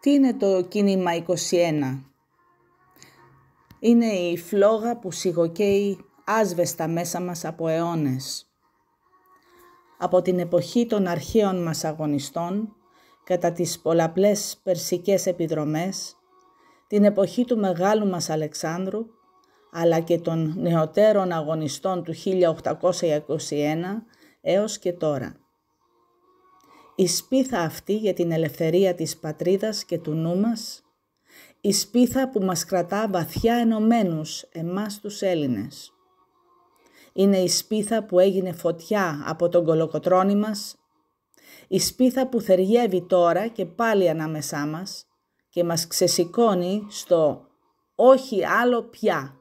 Τι είναι το κίνημα 21? Είναι η φλόγα που σιγοκαίει άσβεστα μέσα μας από αιώνες. Από την εποχή των αρχαίων μας αγωνιστών, κατά τις πολλαπλές περσικές επιδρομές, την εποχή του μεγάλου μας Αλεξάνδρου, αλλά και των νεωτέρων αγωνιστών του 1821 έως και τώρα. Η σπίθα αυτή για την ελευθερία της πατρίδας και του νου μας, η σπίθα που μας κρατά βαθιά ενωμένους εμάς τους Έλληνες. Είναι η σπίθα που έγινε φωτιά από τον κολοκοτρώνη μας, η σπίθα που θεργεύει τώρα και πάλι ανάμεσά μας και μας ξεσηκώνει στο «όχι άλλο πια».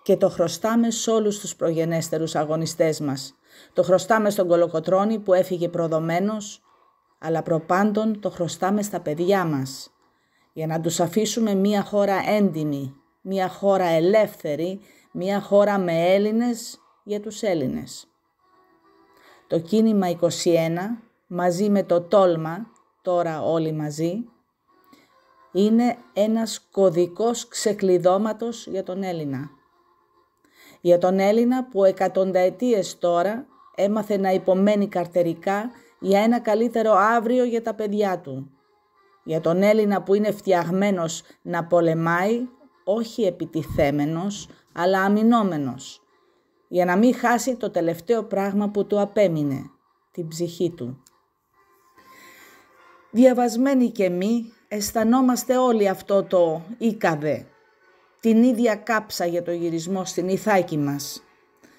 Και το χρωστάμε σε όλους τους προγενέστερους αγωνιστές μας. Το χρωστάμε στον κολοκοτρώνη που έφυγε προδομένος, αλλά προπάντων το χρωστάμε στα παιδιά μας, για να τους αφήσουμε μια χώρα έντιμη, μια χώρα ελεύθερη, μια χώρα με Έλληνες για τους Έλληνες. Το κίνημα 21, μαζί με το τόλμα, τώρα όλοι μαζί, είναι ένας κωδικός ξεκλειδώματος για τον Έλληνα. Για τον Έλληνα που εκατονταετίες τώρα έμαθε να υπομένει καρτερικά για ένα καλύτερο αύριο για τα παιδιά του. Για τον Έλληνα που είναι φτιαγμένος να πολεμάει, όχι επιτιθέμενος, αλλά αμυνόμενος, για να μην χάσει το τελευταίο πράγμα που του απέμεινε, την ψυχή του. Διαβασμένοι και μη, αισθανόμαστε όλοι αυτό το «ήκαδε», την ίδια κάψα για το γυρισμό στην Ιθάκη μας,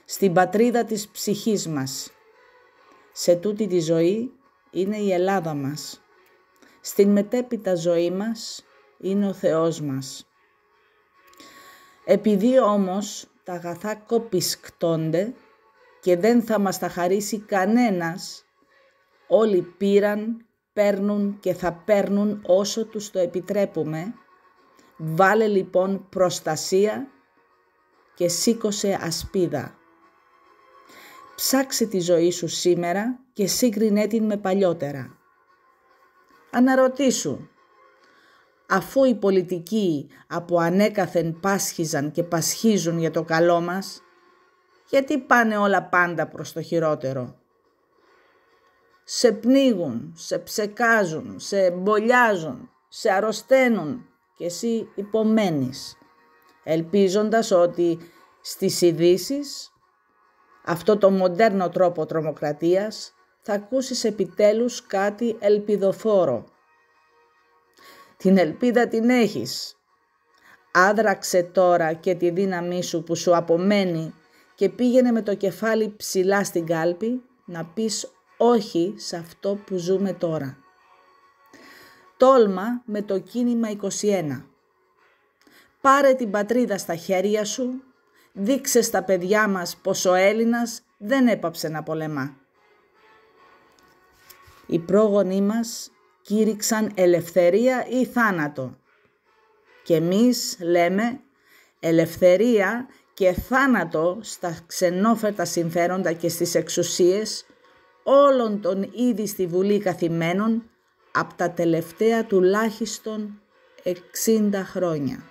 στην πατρίδα της ψυχής μας. Σε τούτη τη ζωή είναι η Ελλάδα μας. Στην μετέπειτα ζωή μας είναι ο Θεός μας. Επειδή όμως τα αγαθά κόπισκτώνται και δεν θα μας τα χαρίσει κανένας, όλοι πήραν, παίρνουν και θα παίρνουν όσο τους το επιτρέπουμε. Βάλε λοιπόν προστασία και σήκωσε ασπίδα. Ψάξε τη ζωή σου σήμερα και σύγκρινέ την με παλιότερα. Αναρωτήσου, αφού οι πολιτικοί από ανέκαθεν πάσχιζαν και πασχίζουν για το καλό μας, γιατί πάνε όλα πάντα προς το χειρότερο? Σε πνίγουν, σε ψεκάζουν, σε μπολιάζουν, σε αρρωσταίνουν και εσύ υπομένεις, ελπίζοντας ότι στις ειδήσεις, αυτό το μοντέρνο τρόπο τρομοκρατίας, θα ακούσεις επιτέλους κάτι ελπιδοφόρο. Την ελπίδα την έχεις. Άδραξε τώρα και τη δύναμή σου που σου απομένει και πήγαινε με το κεφάλι ψηλά στην κάλπη να πεις όχι σε αυτό που ζούμε τώρα. Τόλμα με το κίνημα 21. Πάρε την πατρίδα στα χέρια σου, δείξε στα παιδιά μας πως ο Έλληνας δεν έπαψε να πολεμά. Οι πρόγονοί μας κήρυξαν ελευθερία ή θάνατο. Και εμείς λέμε ελευθερία και θάνατο στα ξενόφερτα συμφέροντα και στις εξουσίες όλων των ήδη στη Βουλή καθημένων από τα τελευταία τουλάχιστον 60 χρόνια.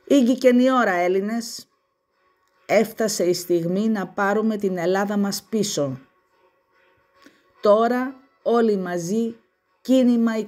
Ήγηκε η ώρα, Έλληνες. Έφτασε η στιγμή να πάρουμε την Ελλάδα μας πίσω. Τώρα όλοι μαζί κίνημα 21.